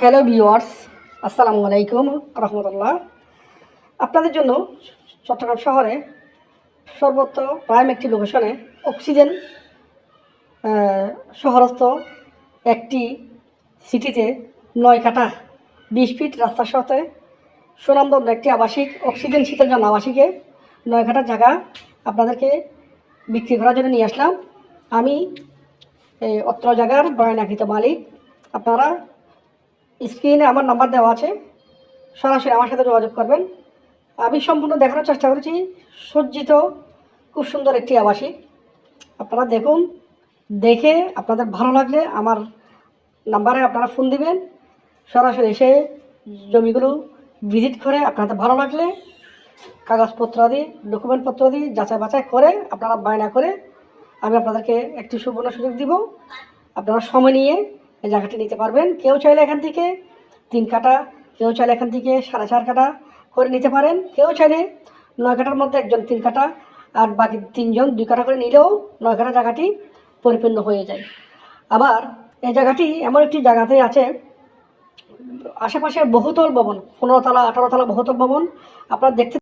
Hello viewers, আসসালামু আলাইকুম রহমতুল্লাহ। আপনাদের জন্য চট্টগ্রাম শহরে সর্বত্র প্রাইম একটি লোকেশনে অক্সিজেন শহরস্থ একটি সিটিতে 9 কাঠা 20 ফিট রাস্তার সাথে সুনামধন্য একটি আবাসিক অক্সিজেন শীতের জন্য আবাসিকে 9 কাঠা জায়গা আপনাদেরকে বিক্রি করার জন্য নিয়ে আসলাম। আমি এই অত্র জায়গার বয়নাকৃত মালিক। আপনারা স্ক্রিনে আমার নাম্বার দেওয়া আছে, সরাসরি আমার সাথে যোগাযোগ করবেন। আমি সম্পূর্ণ দেখানোর চেষ্টা করেছি। সজ্জিত খুব সুন্দর একটি আবাসিক। আপনারা দেখুন, দেখে আপনাদের ভালো লাগলে আমার নাম্বারে আপনারা ফোন দিবেন। সরাসরি এসে জমিগুলো ভিজিট করে আপনাদের ভালো লাগলে কাগজপত্র দিয়ে ডকুমেন্টপত্র দিয়ে যাচাই বাছাই করে আপনারা বায়না করে আমি আপনাদেরকে একটি সুবর্ণ সুযোগ দিব। আপনারা সময় নিয়ে এই জায়গাটি নিতে পারবেন। কেউ চাইলে এখান থেকে 3 কাঠা, কেউ চাইলে এখান থেকে 4.5 কাঠা করে নিতে পারেন। কেউ চাইলে 9 কাঠার মধ্যে একজন 3 কাঠা আর বাকি 3 জন 2 কাঠা করে নিলেও 9 কাঠা জায়গাটি পরিপূর্ণ হয়ে যায়। আবার এই জায়গাটি এমন একটি জায়গাতে আছে, আশেপাশে বহুতল ভবন, 15 তলা 18 তলা বহুতল ভবন আপনারা দেখতে